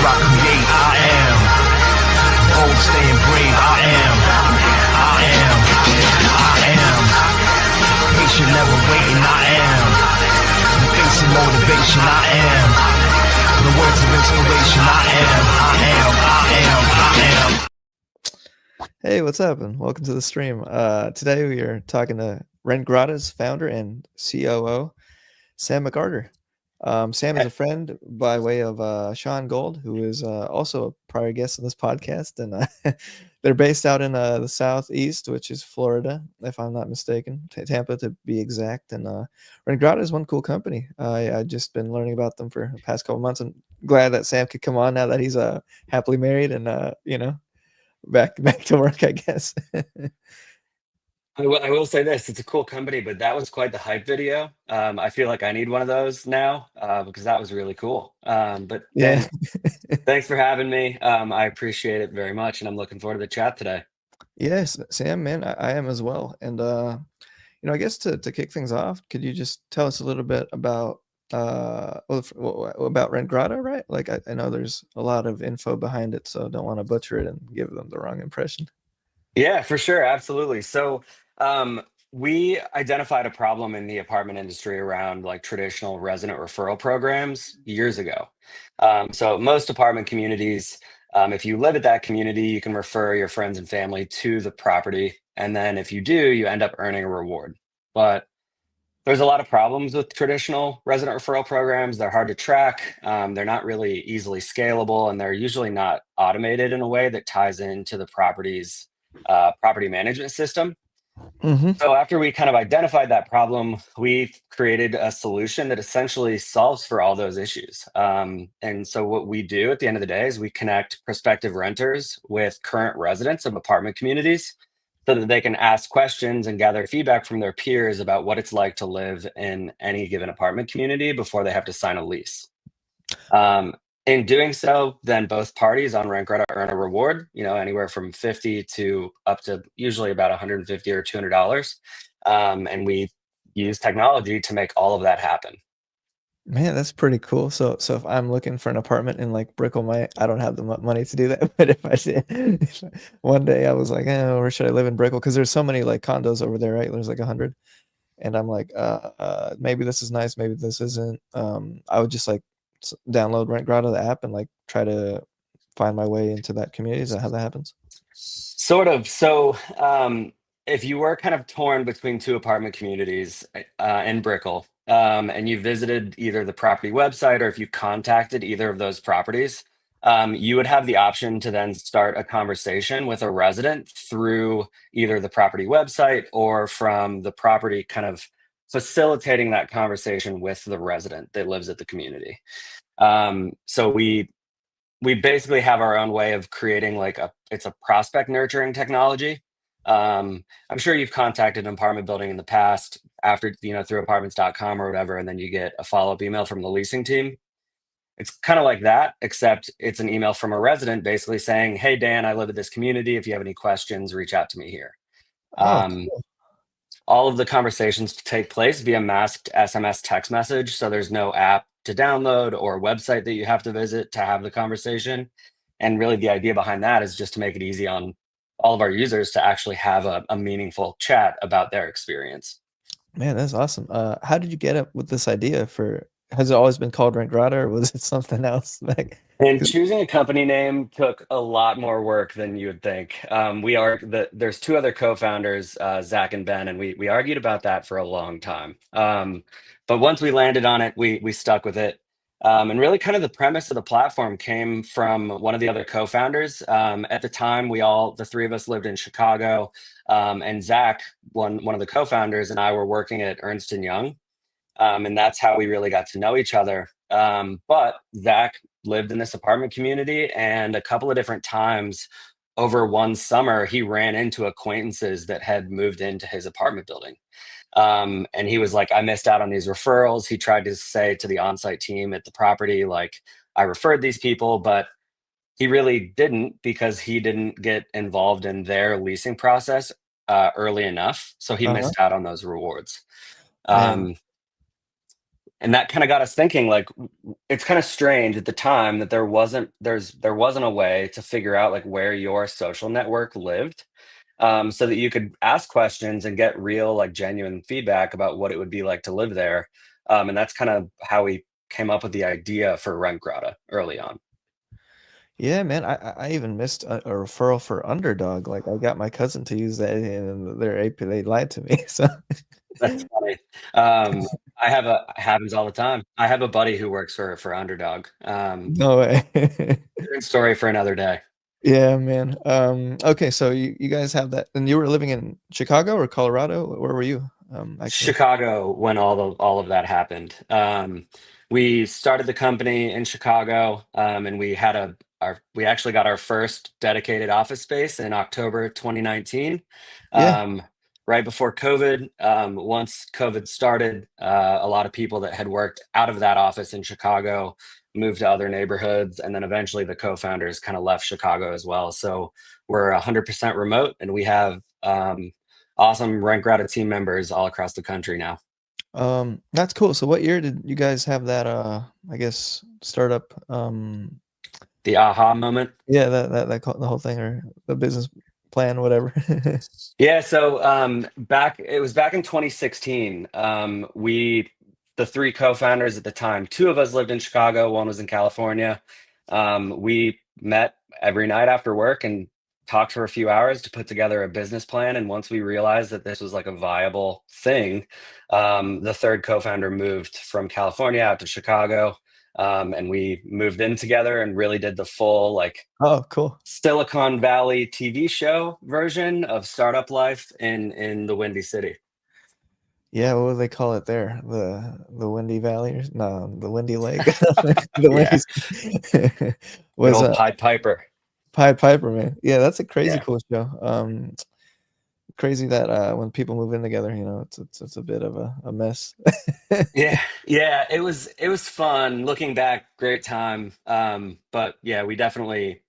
I create, I am. Bold, staying brave, I am. I am. I am. Patient, never waiting, I am. Facing motivation, I am. The words of inspiration, I am. I am. I am. I am. Hey, what's up? And welcome to the stream. Today we are talking to Rentgrata's founder and COO, Sam McArtor. Sam is a friend by way of Sean Gold, who is also a prior guest on this podcast, and they're based out in the southeast, which is Florida, if I'm not mistaken, Tampa to be exact. And Rentgrata is one cool company. I just been learning about them for the past couple months, and glad that Sam could come on now that he's happily married and back to work, I guess. I will say this, it's a cool company, but that was quite the hype video. I feel like I need one of those now because that was really cool. But Yeah. thanks for having me. I appreciate it very much, and I'm looking forward to the chat today. Yes, Sam, man, I am as well. And I guess to kick things off, could you just tell us a little bit about about Rentgrata, right? Like I know there's a lot of info behind it, so don't want to butcher it and give them the wrong impression. Yeah, for sure. Absolutely. So, we identified a problem in the apartment industry around like traditional resident referral programs years ago. So, most apartment communities, if you live at that community, you can refer your friends and family to the property. And then if you do, you end up earning a reward. But there's a lot of problems with traditional resident referral programs. They're hard to track. They're not really easily scalable, and they're usually not automated in a way that ties into the property's property management system. Mm-hmm. So after we kind of identified that problem, we created a solution that essentially solves for all those issues. And so what we do at the end of the day is we connect prospective renters with current residents of apartment communities so that they can ask questions and gather feedback from their peers about what it's like to live in any given apartment community before they have to sign a lease. In doing so, then both parties on Rentgrata earn a reward, anywhere from 50 to up to usually about 150 or $200. And we use technology to make all of that happen. Man, that's pretty cool. So if I'm looking for an apartment in like Brickell, I don't have the money to do that. But if I did, one day I was like, where should I live in Brickell? Because there's so many like condos over there, right? There's like 100, and I'm like, maybe this is nice, maybe this isn't. I would just like download Rentgrata the app and like try to find my way into that community. Is that how that happens? Sort of. So, if you were kind of torn between two apartment communities in Brickell, and you visited either the property website or if you contacted either of those properties, you would have the option to then start a conversation with a resident through either the property website or from the property kind of facilitating that conversation with the resident that lives at the community. So we basically have our own way of creating it's a prospect nurturing technology. I'm sure you've contacted an apartment building in the past after, through apartments.com or whatever, and then you get a follow-up email from the leasing team. It's kind of like that, except it's an email from a resident basically saying, "Hey, Dan, I live at this community. If you have any questions, reach out to me here." Oh, Um, cool. all of the conversations take place via masked SMS text message. So there's no app to download or website that you have to visit to have the conversation. And really the idea behind that is just to make it easy on all of our users to actually have a meaningful chat about their experience. Man, that's awesome. How did you get up with this idea for? Has it always been called Rentgrata, or was it something else? And choosing a company name took a lot more work than you would think. There's two other co-founders, Zach and Ben, and we argued about that for a long time. But once we landed on it, we stuck with it. And really kind of the premise of the platform came from one of the other co-founders. At the time, the three of us lived in Chicago, and Zach, one of the co-founders, and I were working at Ernst & Young. And that's how we really got to know each other. But Zach lived in this apartment community, and a couple of different times over one summer, he ran into acquaintances that had moved into his apartment building. And he was like, "I missed out on these referrals." He tried to say to the on-site team at the property, like, "I referred these people," but he really didn't, because he didn't get involved in their leasing process early enough. So he Uh-huh. missed out on those rewards. Man, Um, and that kind of got us thinking, like, it's kind of strange at the time that there wasn't a way to figure out like where your social network lived, so that you could ask questions and get real, like, genuine feedback about what it would be like to live there. And that's kind of how we came up with the idea for Rent Grata early on. Yeah, man, I even missed a referral for Underdog. Like, I got my cousin to use that, and their AP they lied to me. So That's funny. Um, it happens all the time. I have a buddy who works for Underdog. no way. Different story for another day. Yeah, man. Okay, so you guys have that, and you were living in Chicago or Colorado? Where were you? Actually. Chicago when all of that happened. We started the company in Chicago, and we actually got our first dedicated office space in October 2019, Yeah. um, right before COVID. Once COVID started, a lot of people that had worked out of that office in Chicago moved to other neighborhoods, and then eventually the co-founders kind of left Chicago as well. So we're 100% remote, and we have awesome Rent Grata team members all across the country now. That's cool. So what year did you guys have that, I guess, startup, The aha moment. yeah, the whole thing or the business plan, whatever? Yeah, so back it was back in 2016. The three co-founders at the time, two of us lived in Chicago, one was in California. We met every night after work and talked for a few hours to put together a business plan. And once we realized that this was like a viable thing, the third co-founder moved from California out to Chicago. And we moved in together and really did the full, like, Oh, cool. Silicon Valley TV show version of startup life in the Windy City. Yeah, what do they call it there? The Windy Valley or no, the Windy Lake? The Yeah, Windy good was, old Pied Piper. Pied Piper, man. Yeah, that's a crazy Yeah. cool show. Crazy that, when people move in together, it's a bit of a mess. Yeah, yeah, it was fun. Looking back, great time. But yeah, we definitely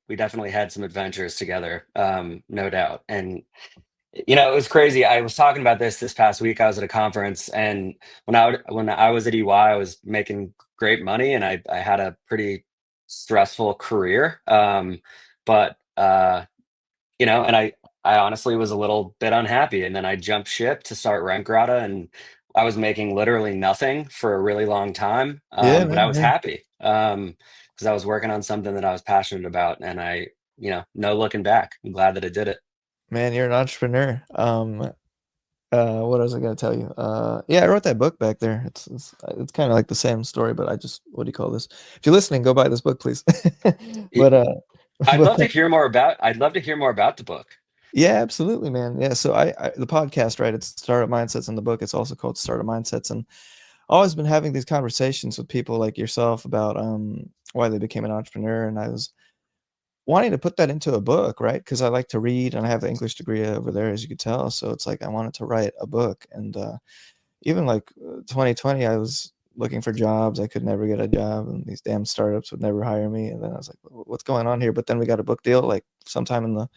had some adventures together, no doubt. And it was crazy. I was talking about this past week. I was at a conference, and when I was at EY, I was making great money, and I had a pretty stressful career. But and I honestly was a little bit unhappy, and then I jumped ship to start Rent Grata, and I was making literally nothing for a really long time. Yeah, But I man, was yeah. happy, because I was working on something that I was passionate about, and no looking back. I'm glad that I did it. Man, you're an entrepreneur. What was I gonna tell you? Yeah, I wrote that book back there. It's kinda like the same story, but I just what do you call this? If you're listening, go buy this book, please. Y- But, I'd but love to hear more about. I'd love to hear more about the book. yeah, absolutely, man. Yeah, so I the podcast, right? It's Startup Mindsets in the book. It's also called Startup Mindsets, and always been having these conversations with people like yourself about why they became an entrepreneur, and I was wanting to put that into a book, right? Because I like to read, and I have the English degree over there, as you could tell. So it's like I wanted to write a book, and even like 2020, I was looking for jobs. I could never get a job, and these damn startups would never hire me. And then I was like, What's going on here?" But then we got a book deal like sometime in the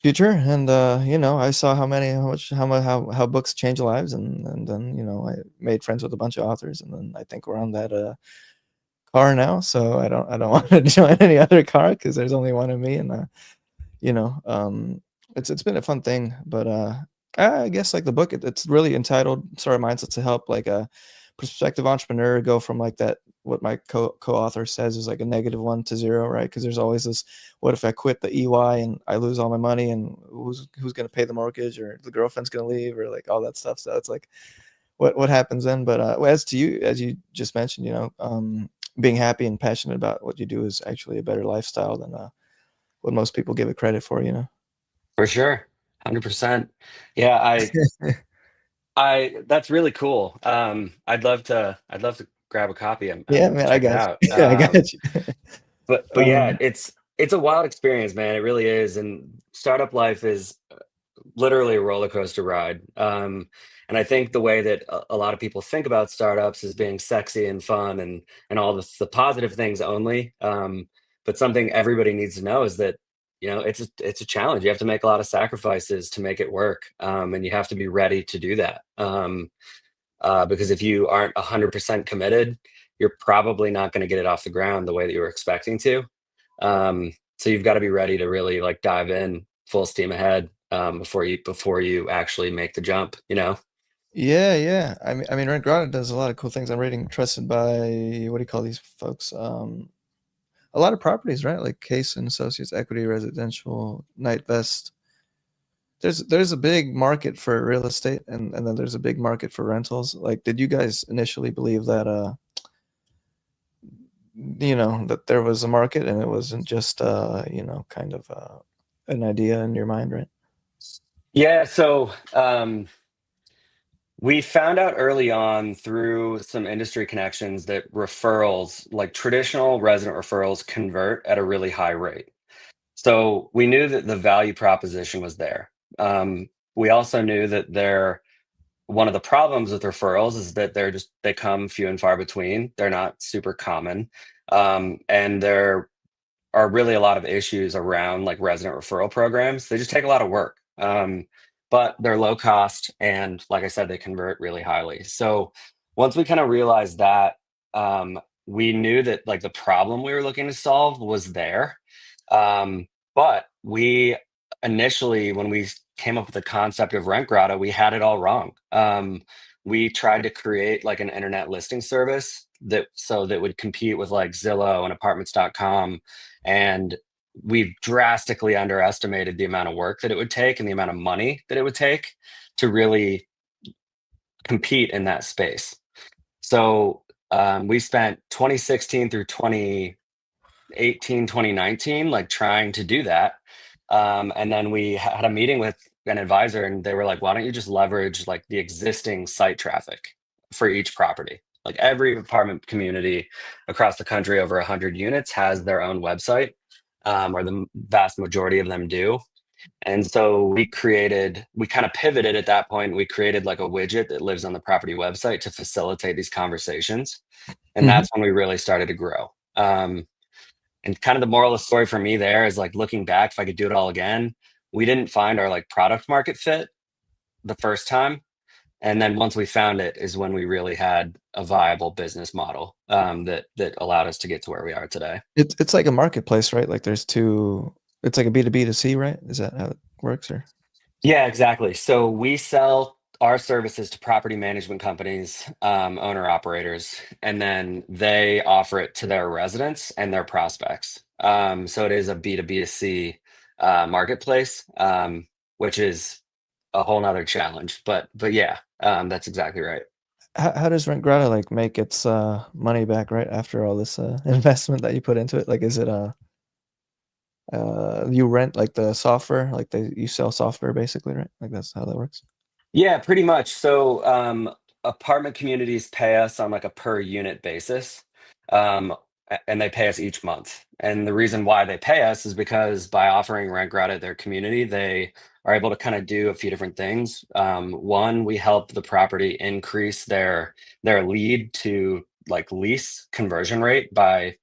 future, and I saw how books change lives, and then I made friends with a bunch of authors, and then I think we're on that car now. So I don't want to join any other car because there's only one of me, and you know it's been a fun thing. But I guess like the book, it's really entitled Startup Mindset to help like a prospective entrepreneur go from like that, what my co-author says is like a -1 to 0, right? Because there's always this, what if I quit the EY and I lose all my money, and who's going to pay the mortgage, or the girlfriend's going to leave, or like all that stuff. So it's like what happens then. But as to you, as you just mentioned, being happy and passionate about what you do is actually a better lifestyle than what most people give it credit for. For sure, 100%. Yeah, I that's really cool. I'd love to grab a copy Yeah, and man, I check it got out. you. I got you. But yeah, um it's a wild experience, man. It really is. And startup life is literally a roller coaster ride. And I think the way that a lot of people think about startups is being sexy and fun and all the positive things only. But something everybody needs to know is that it's a challenge. You have to make a lot of sacrifices to make it work, and you have to be ready to do that. because if you aren't 100% committed, you're probably not going to get it off the ground the way that you were expecting to. So you've got to be ready to really like dive in full steam ahead before you actually make the jump, you know? Yeah, yeah. I mean, Rentgrata does a lot of cool things. I'm reading trusted by what do you call these folks? A lot of properties, right? Like Case and Associates, Equity Residential, Night Vest. There's a big market for real estate, and then there's a big market for rentals. Like, did you guys initially believe that that there was a market and it wasn't just kind of an idea in your mind, right? Yeah. So we found out early on through some industry connections that referrals, like traditional resident referrals, convert at a really high rate. So we knew that the value proposition was there. We also knew that one of the problems with referrals is that they come few and far between. They're not super common, and there are really a lot of issues around like resident referral programs. They just take a lot of work, but they're low cost, and like I said, they convert really highly. So once we kind of realized that, we knew that like the problem we were looking to solve was there. But we initially, when we came up with the concept of Rent Grata, we had it all wrong. We tried to create like an internet listing service that would compete with like Zillow and apartments.com, and we've drastically underestimated the amount of work that it would take and the amount of money that it would take to really compete in that space. So we spent 2016 through 2018, 2019, like trying to do that. And then we had a meeting with an advisor, and they were like, why don't you just leverage like the existing site traffic for each property? Like every apartment community across the country over 100 units has their own website, or the vast majority of them do. And so we kind of pivoted at that point. We created like a widget that lives on the property website to facilitate these conversations. And Hmm. that's when we really started to grow. And kind of the moral of the story for me there is like looking back, if I could do it all again, we didn't find our like product market fit the first time. And then once we found it is when we really had a viable business model, that allowed us to get to where we are today. It's like a marketplace, right? Like there's two. It's like a B2B to C, right? Is that how it works, or? Yeah, exactly. So we sell our services to property management companies, owner operators, and then they offer it to their residents and their prospects. So it is a B2B to C marketplace, which is a whole nother challenge. But yeah, that's exactly right. How does Rentgrata like make its money back right after all this investment that you put into it? Like, is it you rent like the software, like you sell software basically, right? Like that's how that works. Yeah, pretty much. So, apartment communities pay us on like a per unit basis, and they pay us each month. And the reason why they pay us is because by offering rent grant at their community, they are able to kind of do a few different things. One, we help the property increase their lead to like lease conversion rate by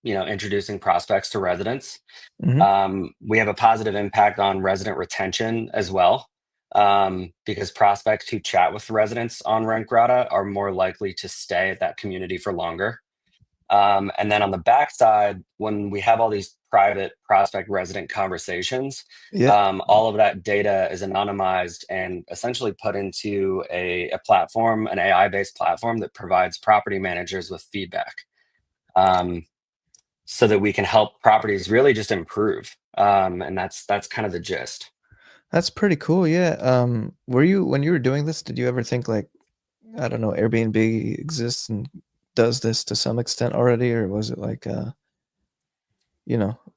introducing prospects to residents. Hmm. We have a positive impact on resident retention as well, because prospects who chat with residents on Rent Grata are more likely to stay at that community for longer. And then on the backside, when we have all these private prospect resident conversations, Yeah. all of that data is anonymized and essentially put into a platform, an AI-based platform that provides property managers with feedback, um, so that we can help properties really just improve. And that's kind of the gist. That's pretty cool. Yeah. Were you when you were doing this, did you ever think like, I don't know, Airbnb exists and does this to some extent already, or was it like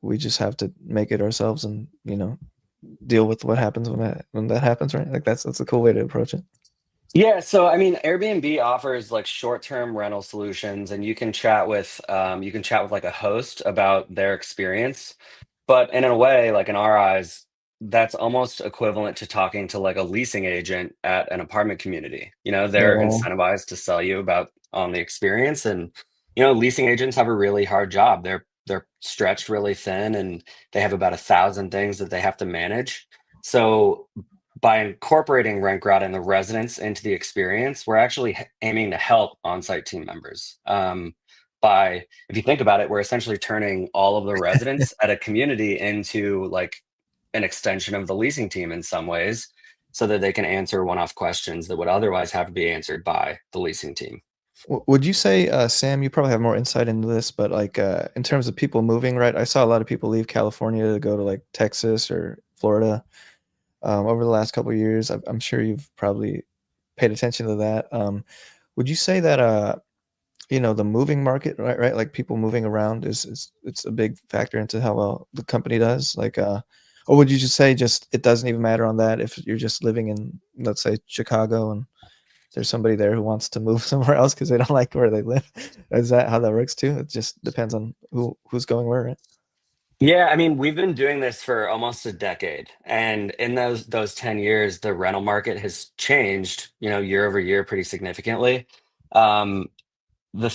we just have to make it ourselves and, deal with what happens when that happens, right? Like that's a cool way to approach it. Yeah, so I mean, Airbnb offers like short-term rental solutions, and you can chat with like a host about their experience. But in a way, like in our eyes, that's almost equivalent to talking to like a leasing agent at an apartment community. You know, they're Yeah. incentivized to sell you about on the experience, and leasing agents have a really hard job. They're stretched really thin, and they have about 1,000 things that they have to manage. So by incorporating RentGrata and the residents into the experience, we're actually aiming to help on-site team members. By, if you think about it, we're essentially turning all of the residents at a community into like an extension of the leasing team in some ways, so that they can answer one-off questions that would otherwise have to be answered by the leasing team. Would you say, Sam, you probably have more insight into this, but like in terms of people moving, right? I saw a lot of people leave California to go to like Texas or Florida over the last couple of years. I'm sure you've probably paid attention to that. Would you say that the moving market, right? Like people moving around is it's a big factor into how well the company does. Like, or would you just say just it doesn't even matter on that if you're just living in, let's say, Chicago and there's somebody there who wants to move somewhere else because they don't like where they live? Is that how that works too? It just depends on who's going where, right? Yeah, I mean, we've been doing this for almost a decade, and in those 10 years, the rental market has changed, year over year pretty significantly. Um,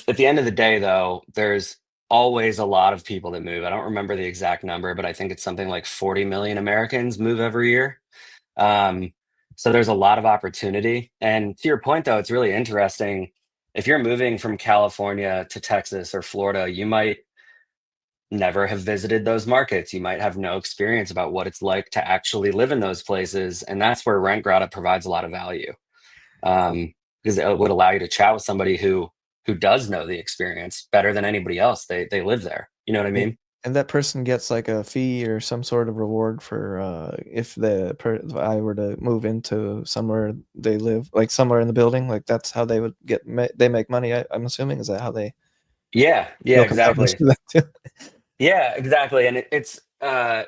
at the end of the day, though, there's always a lot of people that move. I don't remember the exact number, but I think it's something like 40 million Americans move every year. Um, so there's a lot of opportunity. And to your point, though, it's really interesting. If you're moving from California to Texas or Florida, you might never have visited those markets. You might have no experience about what it's like to actually live in those places. And that's where RentGrata provides a lot of value, because it would allow you to chat with somebody who does know the experience better than anybody else. They live there. You know what I And mean? and that person gets like a fee or some sort of reward for if I were to move into somewhere they live, like somewhere in the building, like that's how they would they make money. I'm assuming, is that how they Yeah, feel compelled to exactly. do that too? Yeah, exactly. And it's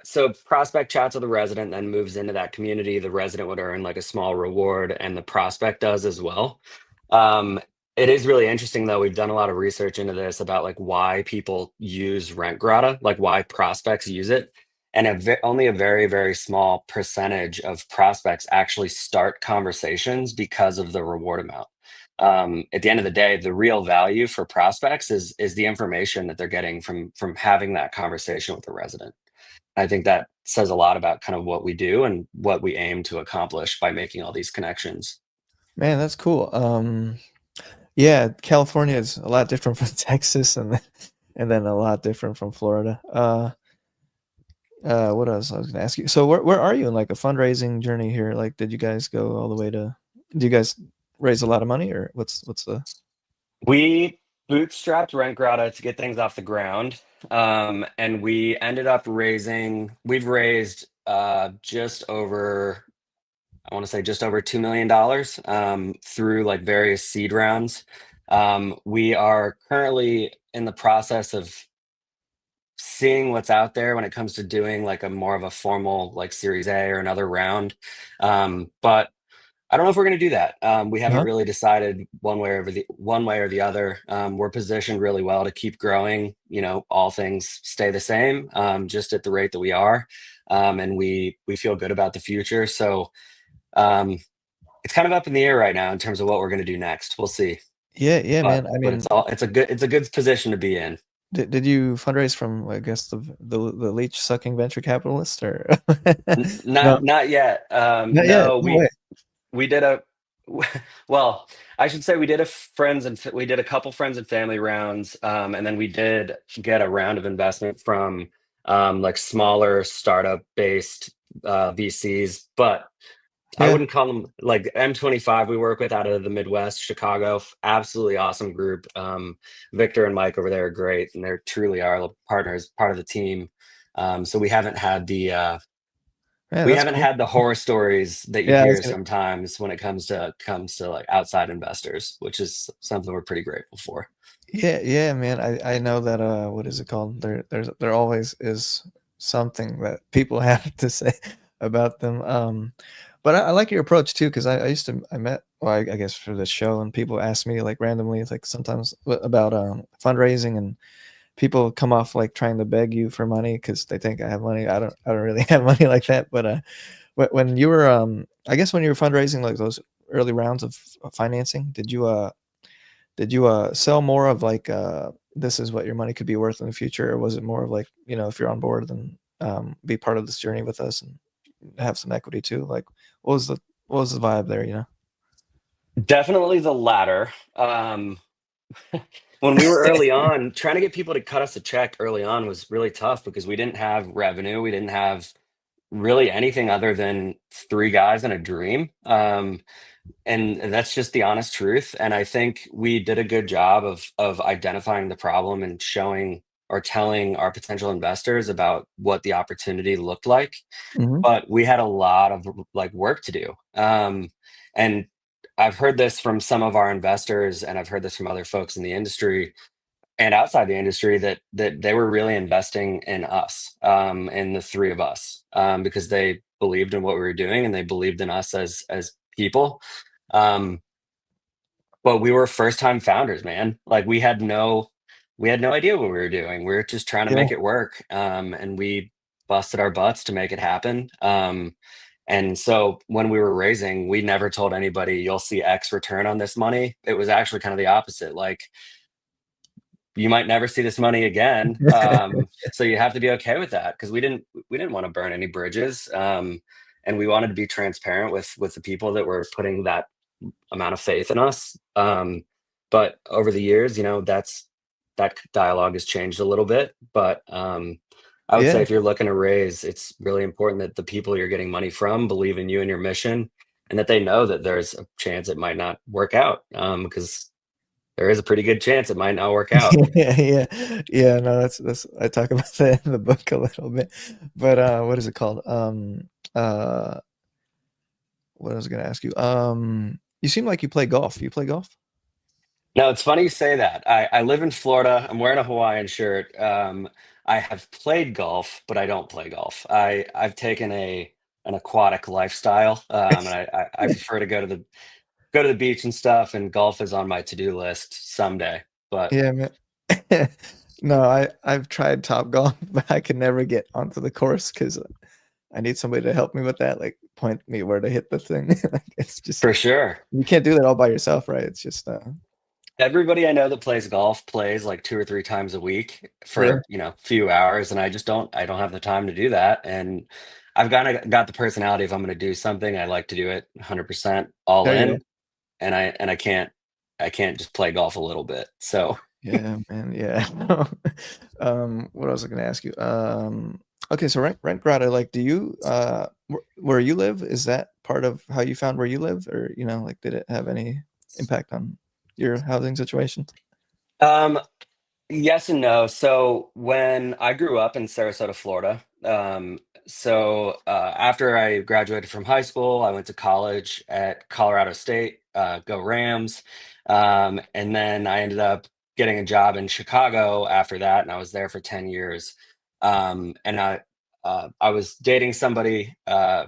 so prospect chats with the resident, then moves into that community. The resident would earn like a small reward, and the prospect does as well. Um, it is really interesting though. We've done a lot of research into this about like why people use RentGrata, like why prospects use it. And only a very, very small percentage of prospects actually start conversations because of the reward amount. At the end of the day, the real value for prospects is the information that they're getting from having that conversation with the resident. I think that says a lot about kind of what we do and what we aim to accomplish by making all these connections. Man, that's cool. Yeah, California is a lot different from Texas, and then a lot different from Florida. What else I was gonna ask you? So where are you in like a fundraising journey here? Like, did you guys go all the way to? Do you guys raise a lot of money, or what's the? We bootstrapped RentGrata to get things off the ground, and we've raised just over, I want to say just over $2 million through like various seed rounds. We are currently in the process of seeing what's out there when it comes to doing like a more of a formal like Series A or another round. But I don't know if we're going to do that. We haven't Uh-huh. really decided one way or the other. We're positioned really well to keep growing. All things stay the same, just at the rate that we are, and we feel good about the future. So um, it's kind of up in the air right now in terms of what we're going to do next. We'll see, Yeah, but man. I but mean, it's a good position to be in. did you fundraise from, I guess, the leech sucking venture capitalist, or no? Not yet. Not yet. No, No way. we did a well, I should say we did a couple friends and family rounds, and then we did get a round of investment from like smaller startup based VCs, but I Yeah, wouldn't call them like M25 we work with out of the Midwest, Chicago. Absolutely awesome group. Victor and Mike over there are great, and they're truly our partners, part of the team. So man, we that's haven't cool. had the horror stories that you Yeah, I was hear gonna. sometimes when it comes to like outside investors, which is something we're pretty grateful for. Yeah, man. I know that. What is it called? There always is something that people have to say about them. But I like your approach too, because I used to I met, well, I guess for this show, and people ask me like randomly, like sometimes about fundraising, and people come off like trying to beg you for money because they think I have money. I don't really have money like that. But when you were I guess when you were fundraising, like those early rounds of financing, did you sell more of like this is what your money could be worth in the future, or was it more of like, if you're on board, then be part of this journey with us and have some equity too? Like, What was the what was the vibe there? You know. Definitely the latter. When we were early on, trying to get people to cut us a check early on was really tough because we didn't have revenue. We didn't have really anything other than three guys and a dream. And that's just the honest truth. And I think we did a good job of identifying the problem and showing or telling our potential investors about what the opportunity looked like. Hmm. But we had a lot of like work to do. And I've heard this from some of our investors, and I've heard this from other folks in the industry and outside the industry that they were really investing in us, in the three of us, because they believed in what we were doing and they believed in us as people. Um, but we were first time founders, man. Like we had no idea what we were doing. We were just trying to Yeah. make it work. And we busted our butts to make it happen. And so when we were raising, we never told anybody you'll see X return on this money. It was actually kind of the opposite. Like you might never see this money again. So you have to be okay with that because we didn't want to burn any bridges. And we wanted to be transparent with the people that were putting that amount of faith in us. But over the years, that dialogue has changed a little bit. But I would say Yeah. if you're looking to raise, it's really important that the people you're getting money from believe in you and your mission, and that they know that there's a chance it might not work out. Because there is a pretty good chance it might not work out. Yeah, yeah, yeah. No, that's I talk about that in the book a little bit, but what is it called? Uh, what I was gonna ask you. You seem like you play golf. You play golf? No, it's funny you say that. I live in Florida. I'm wearing a Hawaiian shirt. I have played golf, but I don't play golf. I've taken an aquatic lifestyle, and I prefer to go to the beach and stuff. And golf is on my to-do list someday. But Yeah, man. No, I've tried Top Golf, but I can never get onto the course because I need somebody to help me with that, like point me where to hit the thing. Like it's just for sure, you can't do that all by yourself, right? It's just everybody I know that plays golf plays like two or three times a week yeah. for few hours, and I don't have the time to do that. And I've got the personality. If I'm going to do something, I like to do it 100% all There you go. in. And I can't just play golf a little bit. So Yeah, man. Yeah. What else was I gonna ask you? Okay, so rent grata, like, do you where you live, is that part of how you found where you live, or like, did it have any impact on your housing situation? um yes and no. So when I grew up in Sarasota, Florida, after I graduated from high school, I went to college at Colorado State, go Rams. And then I ended up getting a job in Chicago after that, and I was there for 10 years. And I was dating somebody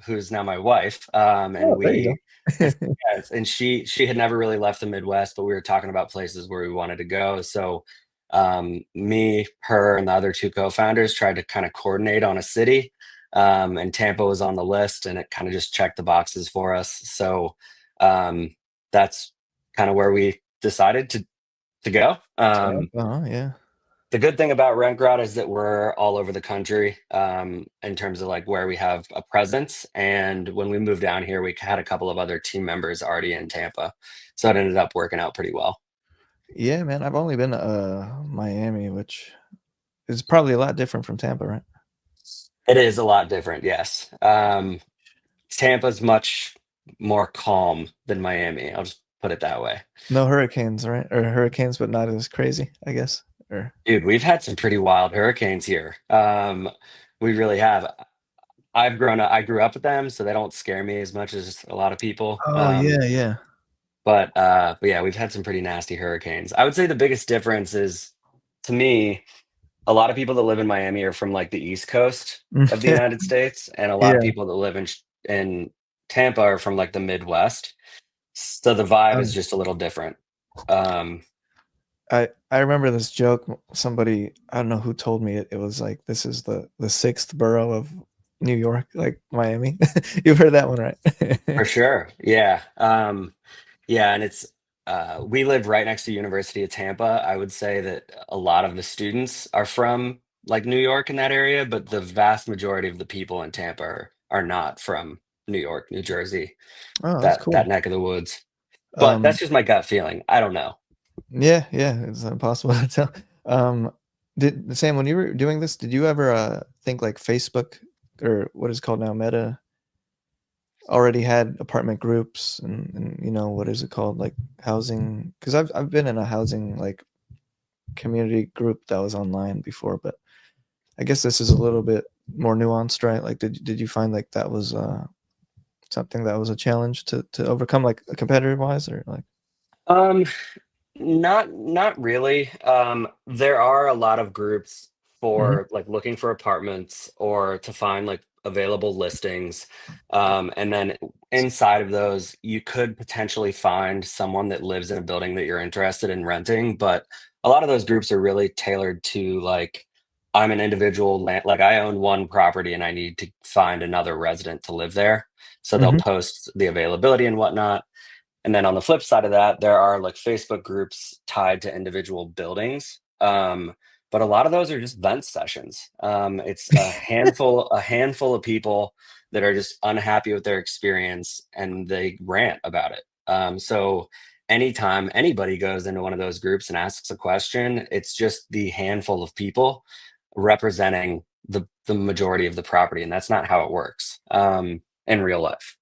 who's now my wife, and Oh, there you we and go. yes, and she had never really left the Midwest, but we were talking about places where we wanted to go. So me, her, and the other two co-founders tried to kind of coordinate on a city, and Tampa was on the list, and it kind of just checked the boxes for us. So um, that's kind of where we decided to go. Yeah. The good thing about RentGrad is that we're all over the country, in terms of like where we have a presence. And when we moved down here, we had a couple of other team members already in Tampa, so it ended up working out pretty well. Yeah, man, I've only been to Miami, which is probably a lot different from Tampa, right? It is a lot different, yes. Tampa's much more calm than Miami. I'll just put it that way. No hurricanes, right? Or hurricanes, but not as crazy, I guess. Or Dude, we've had some pretty wild hurricanes here. We really have. I grew up with them, so they don't scare me as much as a lot of people. oh yeah, yeah. But yeah, we've had some pretty nasty hurricanes. I would say the biggest difference is, to me, a lot of people that live in Miami are from like the East Coast of the United States, and a lot of Yeah. people that live in Tampa are from like the Midwest. So the vibe is Um, just a little different. Um, I remember this joke. Somebody, I don't know who told me it. It was like, this is the sixth borough of New York, like Miami. You've heard that one, right? for sure. Yeah. Yeah, and we live right next to University of Tampa. I would say that a lot of the students are from like New York in that area, but the vast majority of the people in Tampa are not from New York, New Jersey, Oh, that's that cool. neck of the woods. But Um, that's just my gut feeling. I don't know. yeah, yeah, it's impossible to tell. Um, did Sam, when you were doing this, did you ever think like Facebook or what is called now Meta already had apartment groups and what is it called like housing? Because I've been in a housing like community group that was online before, but I guess this is a little bit more nuanced, right? Like, did you find like that was something that was a challenge to overcome, like competitive wise, or like? Um, not really. There are a lot of groups Hmm. for like looking for apartments or to find like available listings. And then inside of those, you could potentially find someone that lives in a building that you're interested in renting. But a lot of those groups are really tailored to like, I'm an individual like I own one property and I need to find another resident to live there. So they'll Hmm. post the availability and whatnot. And then on the flip side of that, there are like Facebook groups tied to individual buildings. But a lot of those are just vent sessions. It's a handful of people that are just unhappy with their experience and they rant about it. So anytime anybody goes into one of those groups and asks a question, it's just the handful of people representing the majority of the property, and that's not how it works in real life.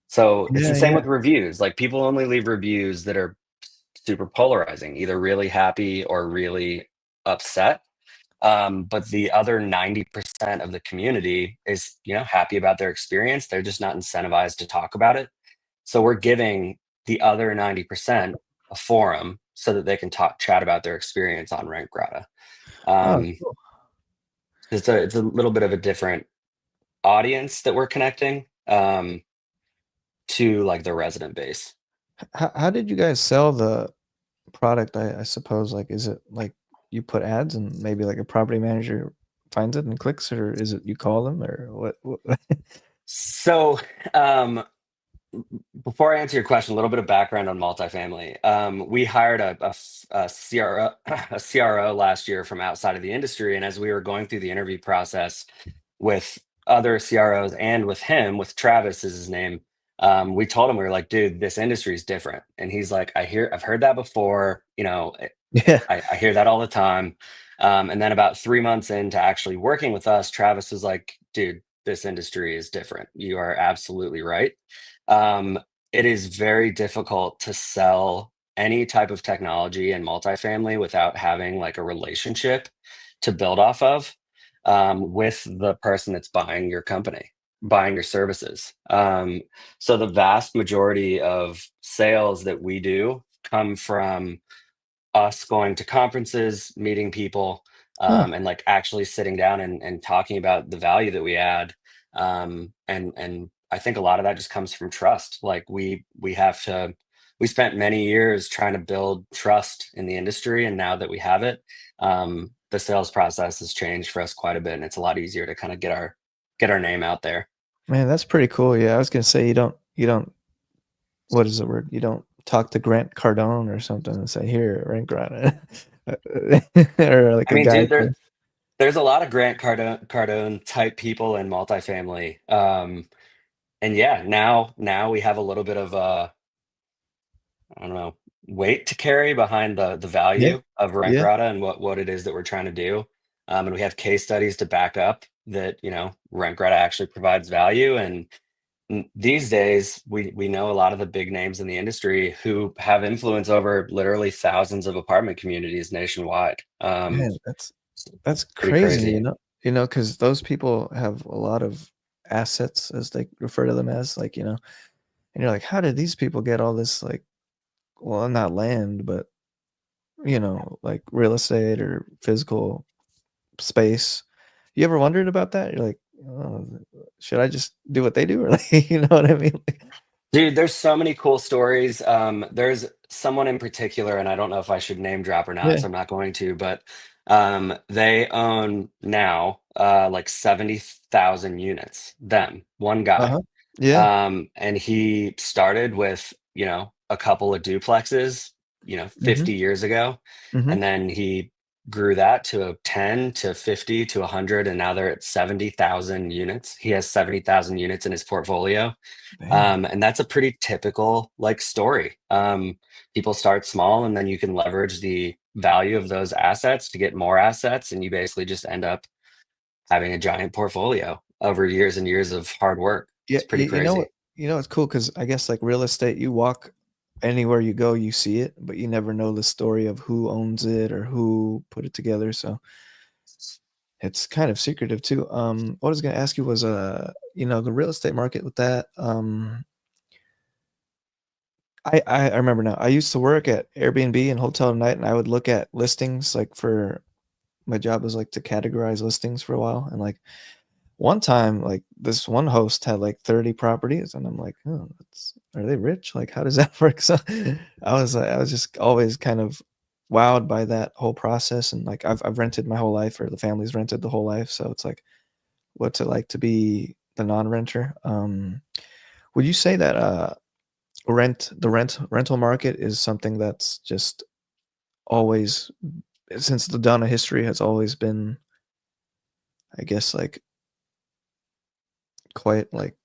So it's the Yeah, same yeah. with reviews. Like people only leave reviews that are super polarizing, either really happy or really upset. But the other 90% of the community is, happy about their experience. They're just not incentivized to talk about it. So we're giving the other 90% a forum so that they can chat about their experience on RentGrata. Oh, Um, cool. it's a little bit of a different audience that we're connecting to like the resident base. How did you guys sell the product? I suppose like is it like you put ads and maybe like a property manager finds it and clicks, or is it you call them, or what? So, um, before I answer your question, a little bit of background on multifamily. We hired a CRO, a CRO last year from outside of the industry, and as we were going through the interview process with other CROs and with him, with Travis is his name, we told him we were like, "Dude, this industry is different." And he's like, I've heard that before. Yeah. I hear that all the time." And then about 3 months into actually working with us, Travis was like, "Dude, this industry is different. You are absolutely right." Um, it is very difficult to sell any type of technology in multifamily without having like a relationship to build off of with the person that's buying your company, buying your services. So the vast majority of sales that we do come from us going to conferences, meeting people, Huh. and like actually sitting down and talking about the value that we add. And I think a lot of that just comes from trust. Like we spent many years trying to build trust in the industry, and now that we have it, the sales process has changed for us quite a bit, and it's a lot easier to kind of get our name out there. Man, that's pretty cool. Yeah, I was gonna say you don't what is the word? You don't talk to Grant Cardone or something and say, "Here, rent Grant," or like I a mean, guy dude, there's a lot of Grant Cardone type people in multifamily. And yeah, now we have a little bit of I don't know, weight to carry behind the Yeah, value of yeah. RentGrata and what it is that we're trying to do. And we have case studies to back up that, RentGrata actually provides value. And these days, we know a lot of the big names in the industry who have influence over literally thousands of apartment communities nationwide. Man, that's Pretty crazy, crazy. because those people have a lot of assets, as they refer to them as, like, and you're like, "How did these people get all this, like" well, not land, but, like, real estate or physical space. You ever wondered about that? You're like, "Oh, should I just do what they do?" Or, like, you know what I mean? Like Dude, there's so many cool stories. There's someone in particular, and I don't know if I should name drop or not, yeah, so I'm not going to, but they own now like 70,000 units, them, one guy. uh-huh. Yeah, And he started with, a couple of duplexes, mhm, 50 years ago. mhm. And then he grew that to 10 to 50 to 100, and now they're at 70,000 units. He has 70,000 units in his portfolio. Dang. And that's a pretty typical like story. People start small and then you can leverage the value of those assets to get more assets, and you basically just end up having a giant portfolio over years and years of hard work. Yeah, It's pretty you know crazy. what? You know, it's cool because I guess like real estate, you walk anywhere you go, you see it, but you never know the story of who owns it or who put it together. So it's kind of secretive too. What I was gonna ask you was, the real estate market with that. I remember now. I used to work at Airbnb and Hotel at Night, and I would look at listings like for my job was like to categorize listings for a while, and like one time, like this one host had like 30 properties, and I'm like, oh, are they rich? Like, how does that work? So I was just always kind of wowed by that whole process, and like I've rented my whole life, or the family's rented the whole life, so it's like, what's it like to be the non-renter? Would you say that rental market is something that's just always, since the dawn of history, has always been, I guess, like quite like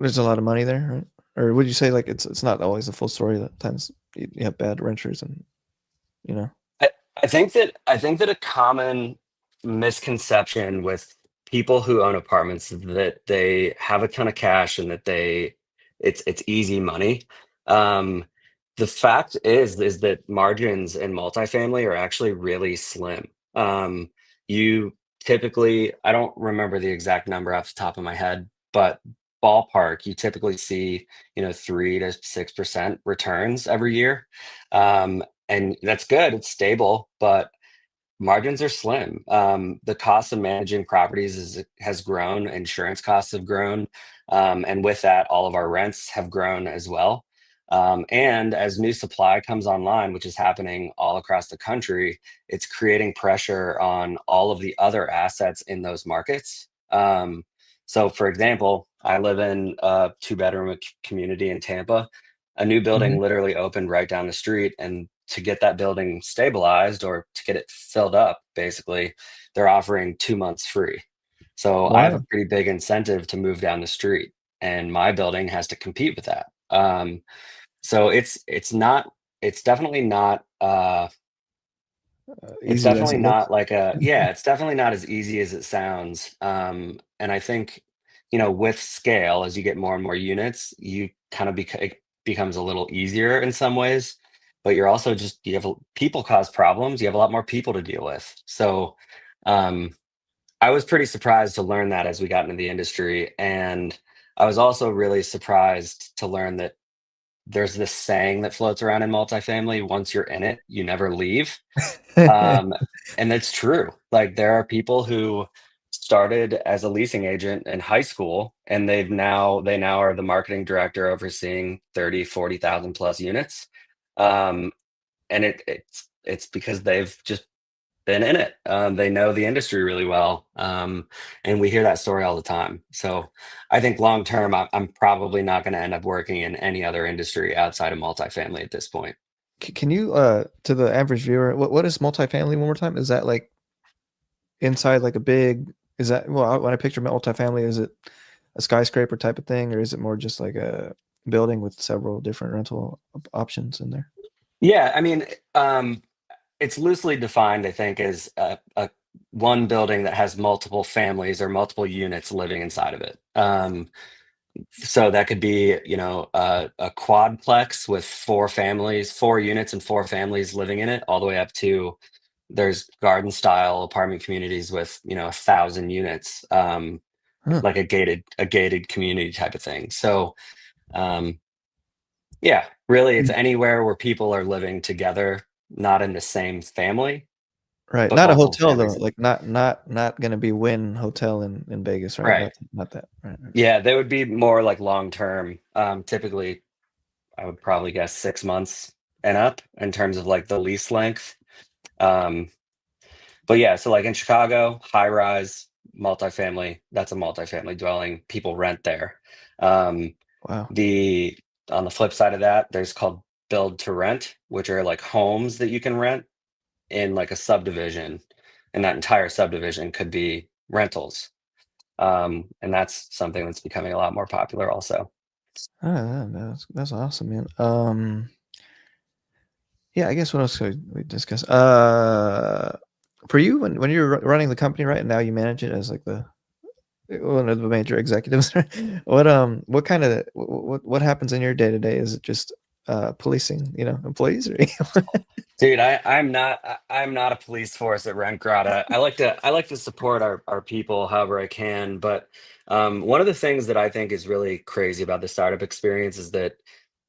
there's a lot of money there, right? Or would you say like it's not always the full story? That times you have bad renters, and you know. I, I think that a common misconception with people who own apartments is that they have a ton of cash and that it's easy money. Um, the fact is that margins in multifamily are actually really slim. You typically, I don't remember the exact number off the top of my head, but ballpark, you typically see 3 to 6% returns every year. And that's good, it's stable, but margins are slim. The cost of managing properties has grown, insurance costs have grown, and with that, all of our rents have grown as well. And as new supply comes online, which is happening all across the country, it's creating pressure on all of the other assets in those markets. So, for example, I live in a two-bedroom community in Tampa. A new building Mhm. literally opened right down the street, and to get that building stabilized or to get it filled up, basically, they're offering 2 months free. So I have a Wow. pretty big incentive to move down the street, and my building has to compete with that. So it's definitely not it's Easy as definitely it not looks. like a yeah, it's definitely not as easy as it sounds. And I think, with scale, as you get more and more units, you kind of it becomes a little easier in some ways, but you're also just you have people cause problems. You have a lot more people to deal with. So, um, I was pretty surprised to learn that as we got into the industry, and I was also really surprised to learn that there's this saying that floats around in multifamily: once you're in it, you never leave. Um, and that's true. Like, there are people who started as a leasing agent in high school, and they now are the marketing director overseeing 30, 40,000 plus units. Um, and it's because they've just been in it. They know the industry really well. And we hear that story all the time. So I think long term, I'm probably not going to end up working in any other industry outside of multifamily at this point. Can you, to the average viewer, what is multifamily one more time? Is that like inside like a big? Is that, well, when I picture multifamily, is it a skyscraper type of thing, or is it more just like a building with several different rental options in there? Yeah, I mean, it's loosely defined, I think, as a one building that has multiple families or multiple units living inside of it. So that could be, a quadplex with four families, four units and four families living in it, all the way up to there's garden style apartment communities with 1,000 units, Huh. like a gated community type of thing. So um, yeah, really, it's anywhere where people are living together, not in the same family, Right, but not a multiple hotel though, families. like not gonna be Wynn Hotel in Vegas, right? Right. Not that, right, right. Yeah, they would be more like long term. Typically, I would probably guess 6 months and up in terms of like the lease length. Um, but yeah, so like in Chicago, high rise, multifamily, that's a multifamily dwelling. People rent there. Um, Wow. the on the flip side of that, there's called build to rent, which are like homes that you can rent in like a subdivision, and that entire subdivision could be rentals. And that's something that's becoming a lot more popular also. Ah, that's awesome, man. Yeah, I guess what else could we discuss? For you, when you're running the company right now, you manage it as like the one of the major executives. What kind of what happens in your day to day? Is it just policing, employees, or Dude, I'm not a police force at Rentgrata. I like to support our people however I can, but one of the things that I think is really crazy about the startup experience is that,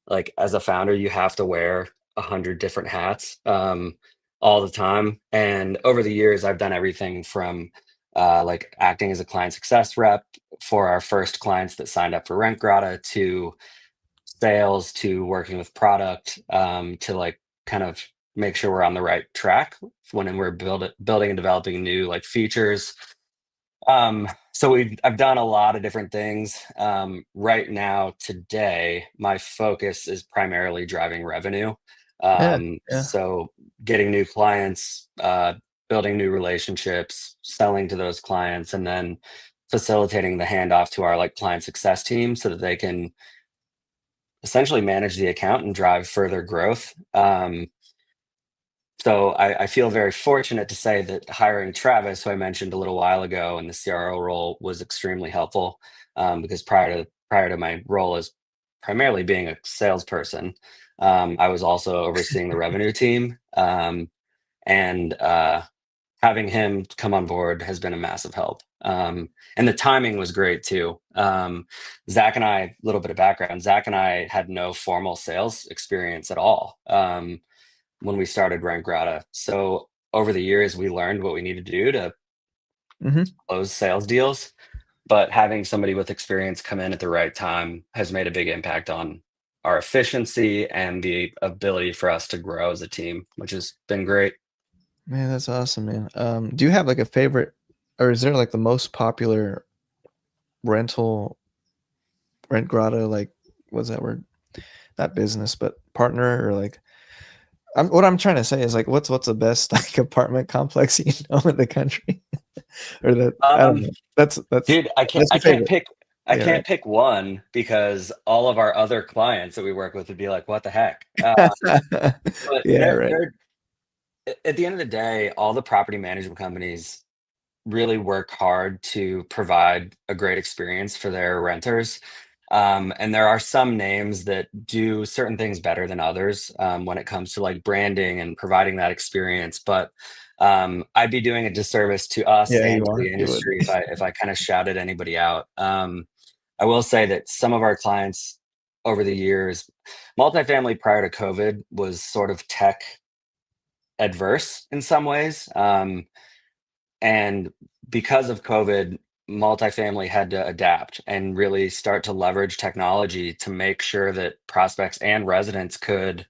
like, as a founder, you have to wear 100 different hats all the time. And over the years, I've done everything from like acting as a client success rep for our first clients that signed up for Rentgrata, to sales, to working with product, to like kind of make sure we're on the right track when we're building and developing new like features. So I've done a lot of different things. Right now, today, my focus is primarily driving revenue. yeah, yeah. So getting new clients, building new relationships, selling to those clients, and then facilitating the handoff to our like client success team so that they can essentially manage the account and drive further growth. So I feel very fortunate to say that hiring Travis, who I mentioned a little while ago, in the CRO role was extremely helpful, because prior to my role as primarily being a salesperson, I was also overseeing the revenue team, and having him come on board has been a massive help. And the timing was great too. Zach and I, a little bit of background, Zach and I had no formal sales experience at all when we started Rentgrata. So over the years, we learned what we needed to do to Hmm. close sales deals. But having somebody with experience come in at the right time has made a big impact on our efficiency and the ability for us to grow as a team, which has been great. Man, that's awesome, man. Do you have like a favorite, or is there like the most popular rental rent grotto? Like, what's that word? Not business, but partner, or like. What I'm trying to say is like, what's the best like apartment complex in the country, or that I don't Um, know. That's Dude, I can't that's I your can't favorite. pick I Yeah, right. can't pick one because all of our other clients that we work with would be like, "What the heck?" But Yeah, right. they're at the end of the day, all the property management companies really work hard to provide a great experience for their renters. And there are some names that do certain things better than others when it comes to like branding and providing that experience. But I'd be doing a disservice to us Yeah, and you to are. the You would. industry if I kind of shouted anybody out. I will say that some of our clients over the years, multifamily prior to COVID was sort of tech adverse in some ways. And because of COVID, multifamily had to adapt and really start to leverage technology to make sure that prospects and residents could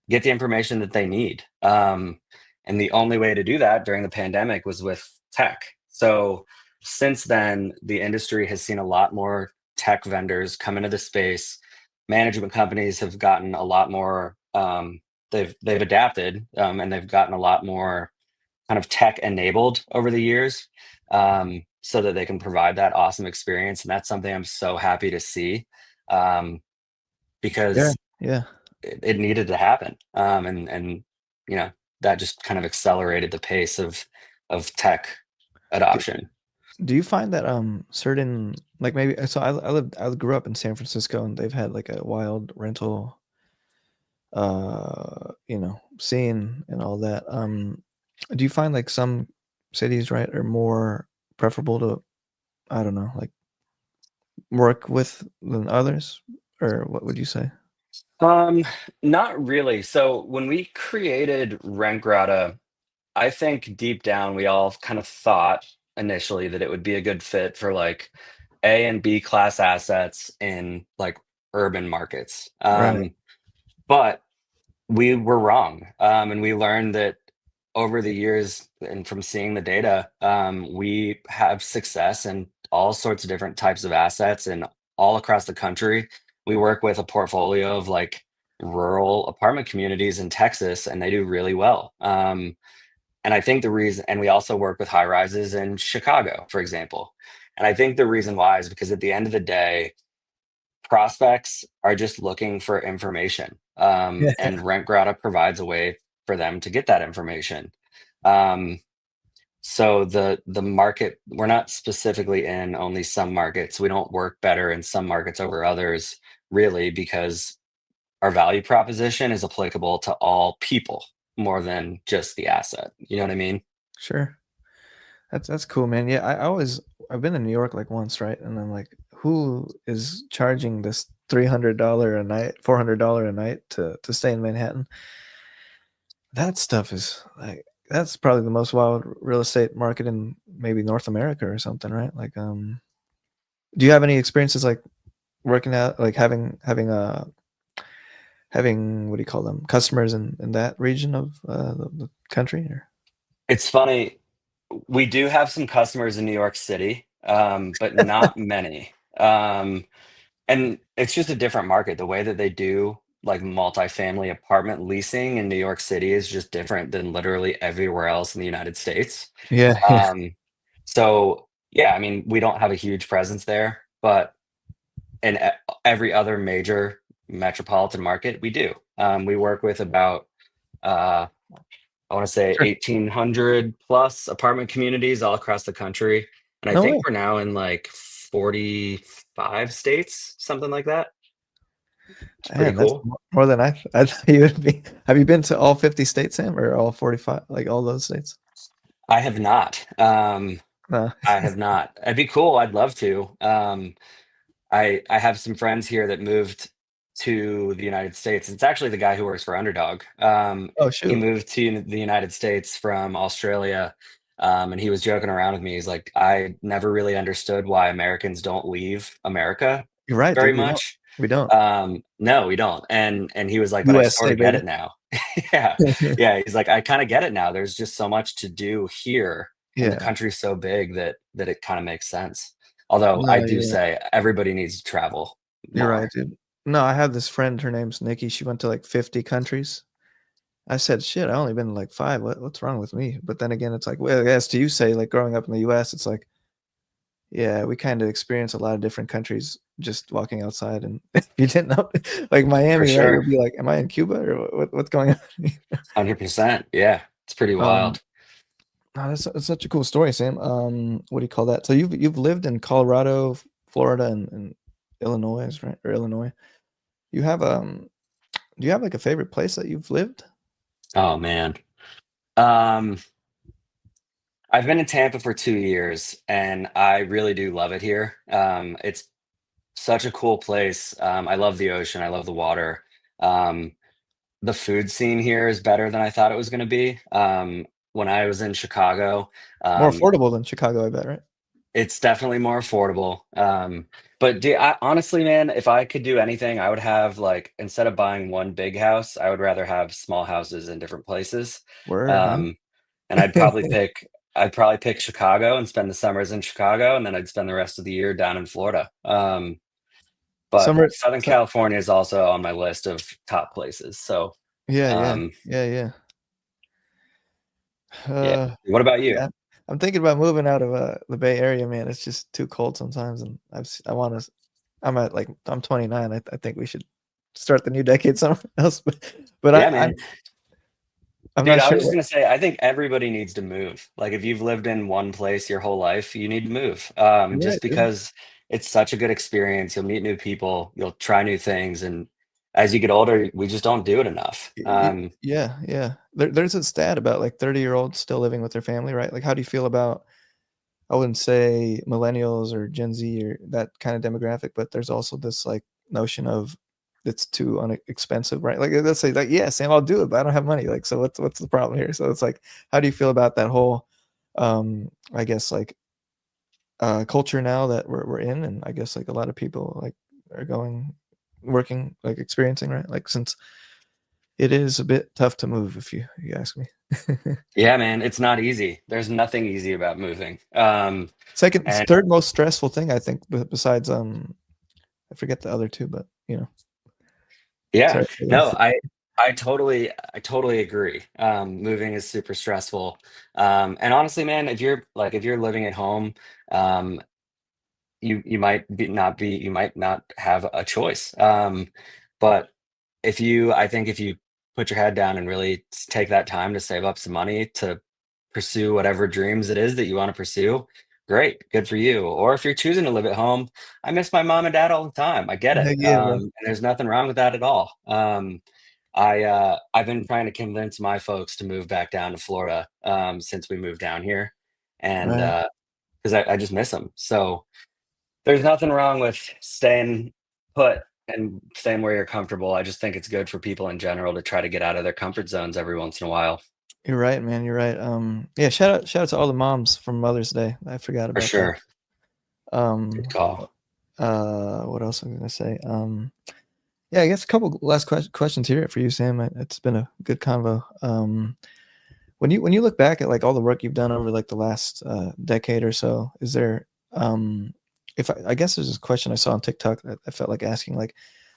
get the information that they need. And the only way to do that during the pandemic was with tech. So since then, the industry has seen a lot more tech vendors come into the space. Management companies have gotten a lot more. They've adapted, and they've gotten a lot more kind of tech enabled over the years, so that they can provide that awesome experience. And that's something I'm so happy to see, um, Yeah, because yeah. it needed to happen. And you know that just kind of accelerated the pace of tech Do, adoption. do you find that certain like maybe so I grew up in San Francisco, and they've had like a wild rental scene and all that. Do you find like some cities, right, are more preferable to, I don't know, like work with than others, or what would you say? Um, Not really. So when we created Rentgrata, I think deep down we all kind of thought initially that it would be a good fit for like A and B class assets in like urban markets. Right. But we were wrong. And we learned that over the years and from seeing the data, we have success in all sorts of different types of assets and all across the country. We work with a portfolio of like rural apartment communities in Texas, and they do really well. And I think the reason, and we also work with high rises in Chicago, for example. And I think the reason why is because at the end of the day, prospects are just looking for information. Yeah. And RentGrata provides a way for them to get that information. Um, so the market, we're not specifically in only some markets. We don't work better in some markets over others, really, because our value proposition is applicable to all people more than just the asset. You know what I mean? Sure. That's cool, man. Yeah, I've been in New York like once, right? And I'm like, who is charging this $300 a night, $400 a night to stay in Manhattan? That stuff is like that's probably the most wild real estate market in maybe North America or something, right? Like, do you have any experiences like working out, like having what do you call them, customers in that region of the country? Or It's funny. We do have some customers in New York City, but not many. And it's just a different market. The way that they do like multifamily apartment leasing in New York City is just different than literally everywhere else in the United States. yeah, yeah. Um, so yeah, I mean, we don't have a huge presence there, but in every other major metropolitan market, we do. We work with about I want to say Sure. 1,800 plus apartment communities all across the country. And I No think way. we're now in like 45 states, something like that. It's pretty Man, that's cool. more than I thought you would be. Have you been to all 50 states, Sam, or all 45, like all those states? I have not. No. I have not. It'd be cool. I'd love to. I have some friends here that moved to the United States. It's actually the guy who works for Underdog. Oh, He shoot. moved to the United States from Australia, and he was joking around with me. He's like, "I never really understood why Americans don't leave America You're right, very dude. We don't. much." We don't. No, we don't. And he was like, "But I sort USA, of get baby. it now." Yeah, yeah. He's like, "I kind of get it now. There's just so much to do here, and the Yeah. country's so big that it kind of makes sense." Although I No, do you're right. say everybody needs to travel You're right, more. dude. No, I have this friend, her name's Nikki. She went to like 50 countries. I said, "Shit, I only been to like 5. What's wrong with me?" But then again, it's like, well, as to you say, like growing up in the US, it's like, yeah, we kind of experience a lot of different countries just walking outside, and if you didn't know, like For Miami, right? sure. You'll be like, "Am I in Cuba or what's going on?" 100%. Yeah, it's pretty Um, wild. no, that's such a cool story, Sam. What do you call that? So you've lived in Colorado, Florida, and Illinois, right? Or Illinois. You have do you have like a favorite place that you've lived? Oh man. Um, I've been in Tampa for 2 years, and I really do love it here. It's such a cool place. I love the ocean. I love the water. Um, the food scene here is better than I thought it was going to be. When I was in Chicago, More um, affordable than Chicago, I bet, right? it's definitely more affordable. But honestly, man, if I could do anything, I would have like instead of buying one big house, I would rather have small houses in different places. Word, huh? Um, and I'd probably pick Chicago and spend the summers in Chicago, and then I'd spend the rest of the year down in Florida. But Summer, Southern so, California is also on my list of top places. So yeah, yeah, um, yeah, yeah. yeah. Uh, What about you? yeah. I'm thinking about moving out of the Bay Area, man. It's just too cold sometimes, and I want to. I'm at like I'm 29. I think we should start the new decade somewhere else, but Yeah, I'm man. I'm Dude, not I sure was just what. gonna say, I think everybody needs to move. Like, if you've lived in one place your whole life, you need to move. You're right, Just dude. because it's such a good experience. You'll meet new people, you'll try new things, and as you get older, we just don't do it enough. Yeah, yeah. There's a stat about like 30-year-olds still living with their family, right? Like, how do you feel about, I wouldn't say millennials or Gen Z or that kind of demographic, but there's also this like notion of it's too expensive, right? Like let's say like, yeah, Sam, I'll do it, but I don't have money. Like, so what's the problem here? So it's like, how do you feel about that whole, I guess like culture now that we're in, and I guess like a lot of people like are going, working, like experiencing, right? Like since it is a bit tough to move, if you ask me. Yeah, man, it's not easy. There's nothing easy about moving. Second, And third most stressful thing I think, besides I forget the other two, but you know. Yeah. Sorry. No, I totally agree. Moving is super stressful. And honestly, man, if you're living at home, um, you might you might not have a choice. But I think if you put your head down and really take that time to save up some money to pursue whatever dreams it is that you want to pursue, great, good for you. Or if you're choosing to live at home, I miss my mom and dad all the time. I get it. Heck yeah, bro. And there's nothing wrong with that at all. I've been trying to convince my folks to move back down to Florida since we moved down here, and Right. because I just miss them. So there's nothing wrong with staying put and staying where you're comfortable. I just think it's good for people in general to try to get out of their comfort zones every once in a while. You're right, man. You're right. Yeah, shout out to all the moms from Mother's Day. I forgot For about that. sure. Good Um, call. what else am I gonna say? Yeah, I guess a couple last questions here for you, Sam. It's been a good convo. When you look back at like all the work you've done over like the last decade or so, is there if I guess there's this question I saw on TikTok that I felt like asking, like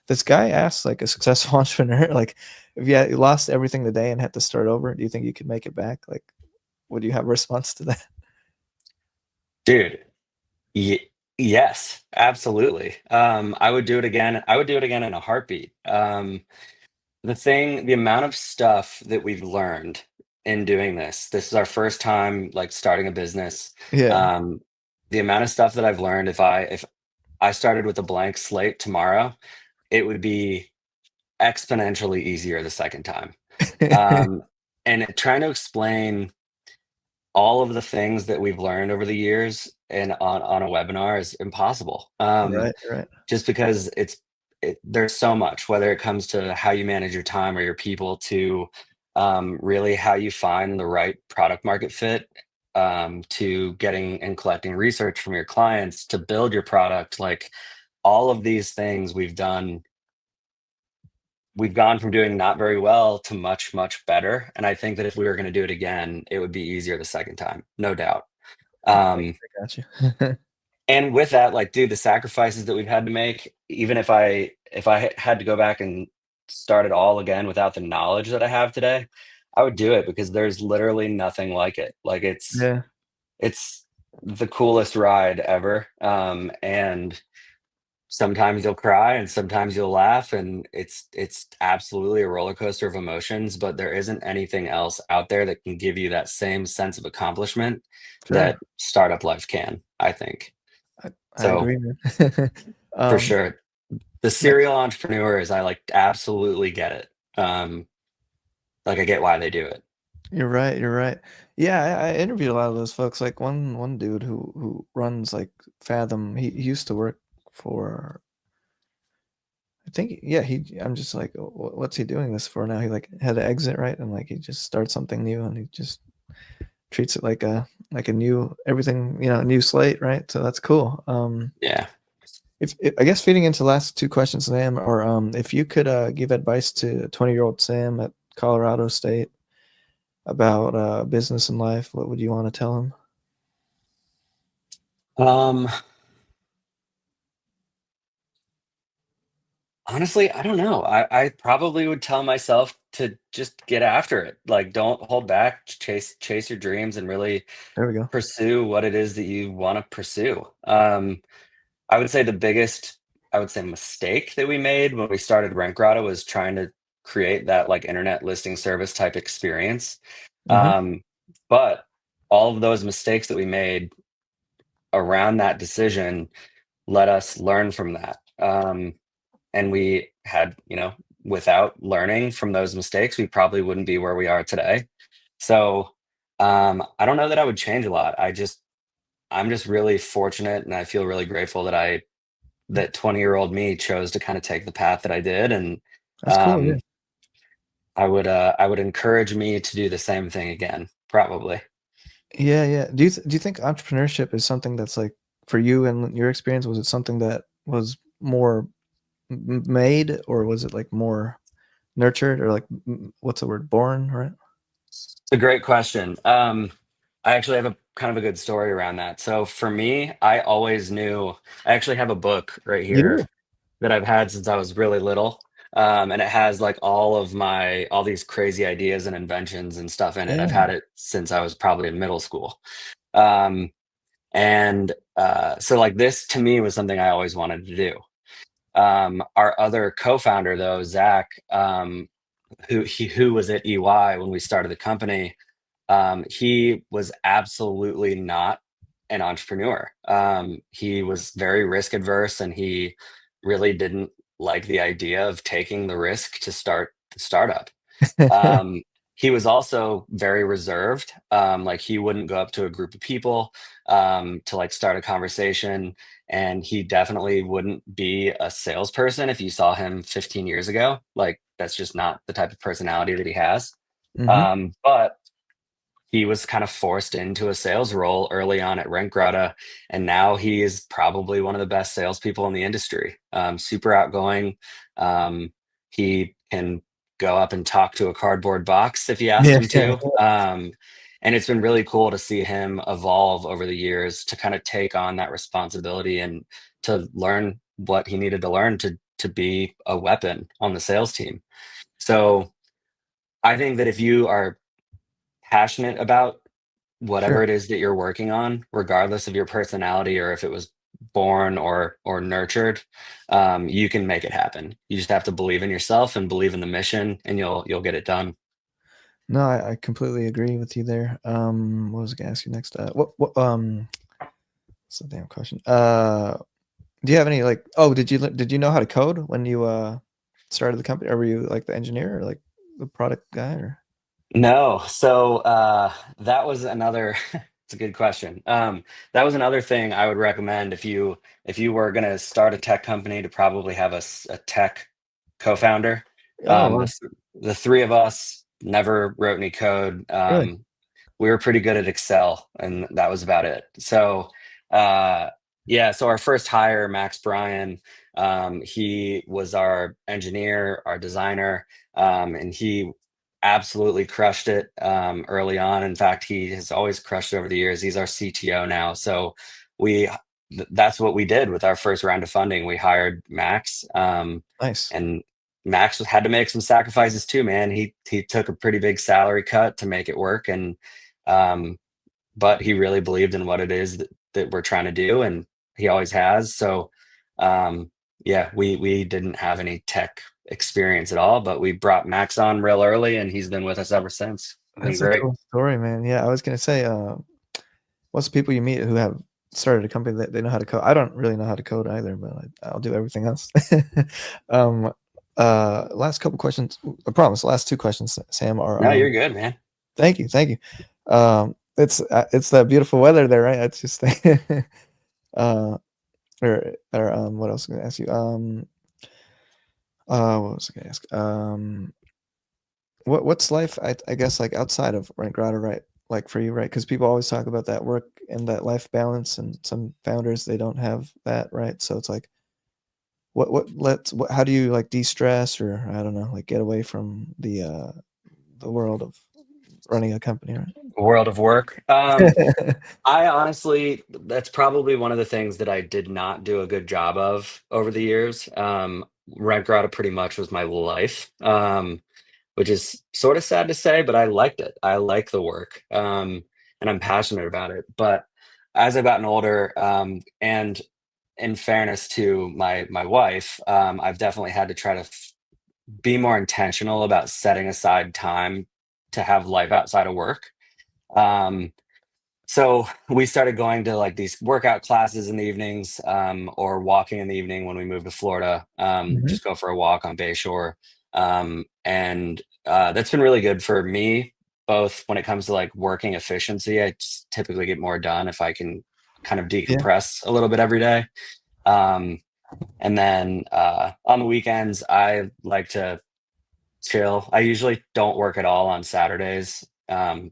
this guy asked like a successful entrepreneur, like if you lost everything today and had to start over, do you think you could make it back? Like, would you have a response to that? Dude, yes, absolutely. I would do it again. I would do it again in a heartbeat. The amount of stuff that we've learned in doing this is our first time like starting a business. Yeah. Um, the amount of stuff that I've learned, if I started with a blank slate tomorrow, it would be exponentially easier the second time. Um, and trying to explain all of the things that we've learned over the years and on a webinar is impossible. Right, right. Just because there's so much, whether it comes to how you manage your time or your people, to really how you find the right product market fit, to getting and collecting research from your clients to build your product. Like all of these things we've gone from doing not very well to much, much better. And I think that if we were going to do it again, it would be easier the second time, no doubt. Um, I got you. and with that, like, dude, the sacrifices that we've had to make, even if I had to go back and start it all again without the knowledge that I have today, I would do it because there's literally nothing like it. Like Yeah. it's the coolest ride ever. And sometimes you'll cry and sometimes you'll laugh, and it's absolutely a roller coaster of emotions, but there isn't anything else out there that can give you that same sense of accomplishment Sure. that startup life can, I think. I So agree, man. for um, sure, the yeah, serial entrepreneurs, I like absolutely get it. Like I get why they do it. you're right. You're right. Yeah, I interviewed a lot of those folks. Like one dude who runs like Fathom. He used to work for. I think yeah. I'm just like, what's he doing this for now? He like had to exit, right, and like he just starts something new, and he just treats it like a new everything, a new slate, right? So that's cool. Yeah. If I guess feeding into the last two questions, Sam, or if you could give advice to 20-year-old Sam at Colorado State about business and life, what would you want to tell him? Um, Honestly, I don't know. I probably would tell myself to just get after it. Like, don't hold back, chase your dreams and really There we go. pursue what it is that you want to pursue. I would say I would say mistake that we made when we started Rentgrata was trying to create that like internet listing service type experience. Hmm. Um, but all of those mistakes that we made around that decision let us learn from that. And we had, without learning from those mistakes, we probably wouldn't be where we are today. So I don't know that I would change a lot. I'm just really fortunate and I feel really grateful that 20-year-old me chose to kind of take the path that I did. And That's cool. Yeah. um, I would encourage me to do the same thing again, probably. Yeah. Yeah. Do you think entrepreneurship is something that's like for you and your experience? Was it something that was more made, or was it like more nurtured, or like what's the word, born? Right. It's a great question. I actually have a kind of a good story around that. So for me, I always knew. I actually have a book right You here do. that I've had since I was really little. And it has like all these crazy ideas and inventions and stuff in it. I've Yeah. had it since I was probably in middle school. Um, so like this to me was something I always wanted to do. Our other co-founder though, Zach, who was at EY when we started the company, he was absolutely not an entrepreneur. He was very risk adverse, and he really didn't like the idea of taking the risk to start the startup. Um, he was also very reserved. Like he wouldn't go up to a group of people to like start a conversation, and he definitely wouldn't be a salesperson if you saw him 15 years ago. Like that's just not the type of personality that he has. Hmm. But he was kind of forced into a sales role early on at Rentgrata, and now he is probably one of the best salespeople in the industry. Super outgoing. He can go up and talk to a cardboard box if you ask Yeah. him to. And it's been really cool to see him evolve over the years to kind of take on that responsibility and to learn what he needed to learn to be a weapon on the sales team. So I think that if you are passionate about whatever Sure. it is that you're working on, regardless of your personality or if it was born or nurtured, you can make it happen. You just have to believe in yourself and believe in the mission, and you'll get it done. No, I completely agree with you there. What was I gonna ask you next? What's the damn question? Do you have any like? Oh, did you know how to code when you started the company, or were you like the engineer or like the product guy? Or No, so that was another. It's a good question. That was another thing I would recommend if you were going to start a tech company to probably have a tech co-founder. oh, Um, the wow, th- the three of us never wrote any code. really? We were pretty good at Excel, and that was about it. So, uh, yeah, so our first hire, Max Bryan, he was our engineer, our designer, and he absolutely crushed it early on. In fact, he has always crushed it over the years. He's our CTO now. So we that's what we did with our first round of funding. We hired Max, Nice. and Max had to make some sacrifices too, man. He took a pretty big salary cut to make it work, and um, but he really believed in what it is that we're trying to do, and he always has. So, yeah, we didn't have any tech experience at all, but we brought Max on real early, and he's been with us ever since. It's been That's a great. cool story, man. Yeah, I was gonna say, most people you meet who have started a company that they know how to code. I don't really know how to code either, but I'll do everything else. um, last couple questions. I promise. Last two questions, Sam, are No, you're good, man. thank you, thank you. It's that beautiful weather there, right? It's just uh, what else am I gonna ask you? What was I gonna ask? What's life? I guess like outside of Rent Grotto, right? Like for you, right? Because people always talk about that work and that life balance, and some founders they don't have that, right? So it's like, how do you like de-stress, or I don't know, like get away from the world of running a company, right? World of work. I honestly, that's probably one of the things that I did not do a good job of over the years. Rent Grotto pretty much was my life. Which is sort of sad to say, but I liked it. I like the work, and I'm passionate about it. But as I've gotten older, and in fairness to my wife, I've definitely had to try to be more intentional about setting aside time to have life outside of work. Um, so we started going to like these workout classes in the evenings, or walking in the evening when we moved to Florida. Mhm. Just go for a walk on Bayshore, and that's been really good for me, both when it comes to like working efficiency. I just typically get more done if I can kind of Yeah. decompress a little bit every day. Um, and then on the weekends, I like to chill. I usually don't work at all on Saturdays.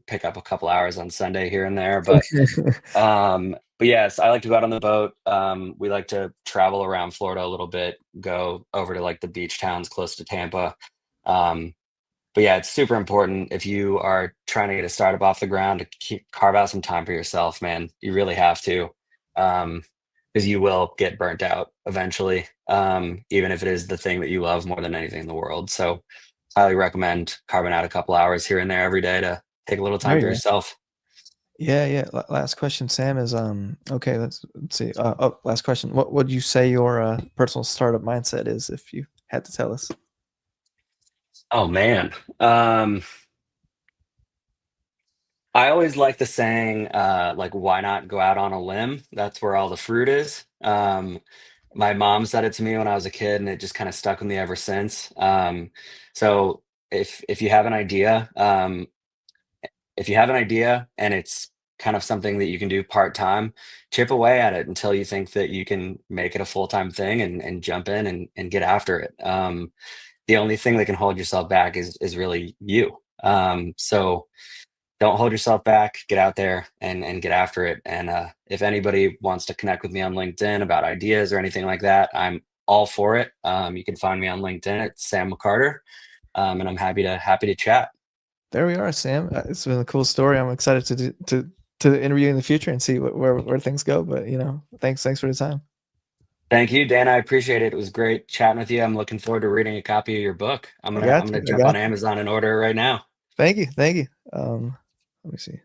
Pick up a couple hours on Sunday here and there, but yes, I like to go out on the boat. We like to travel around Florida a little bit, go over to like the beach towns close to Tampa. Um, but yeah, it's super important if you are trying to get a startup off the ground to carve out some time for yourself, man. You really have to. Um, because you will get burnt out eventually, even if it is the thing that you love more than anything in the world. So highly recommend carving out a couple hours here and there every day to take a little There time for you go. yourself. Yeah, yeah. Last question, Sam, is okay, let's see. Oh, last question. What would you say your personal startup mindset is if you had to tell us? Oh man. I always like the saying, like, why not go out on a limb? That's where all the fruit is. My mom said it to me when I was a kid, and it just kind of stuck with me ever since. So if you have an idea, if you have an idea and it's kind of something that you can do part time, chip away at it until you think that you can make it a full time thing, and jump in and get after it. The only thing that can hold yourself back is really you. So don't hold yourself back. Get out there and get after it. And if anybody wants to connect with me on LinkedIn about ideas or anything like that, I'm all for it. You can find me on LinkedIn at Sam McArtor, and I'm happy to chat. There we are, Sam. It's been a cool story. I'm excited to interview in the future and see where things go. But thanks for the time. Thank you, Dan. I appreciate it. It was great chatting with you. I'm looking forward to reading a copy of your book. I'm I gonna got I'm you. gonna I jump on got you. Amazon and order it right now. Thank you. Thank you. Let me see.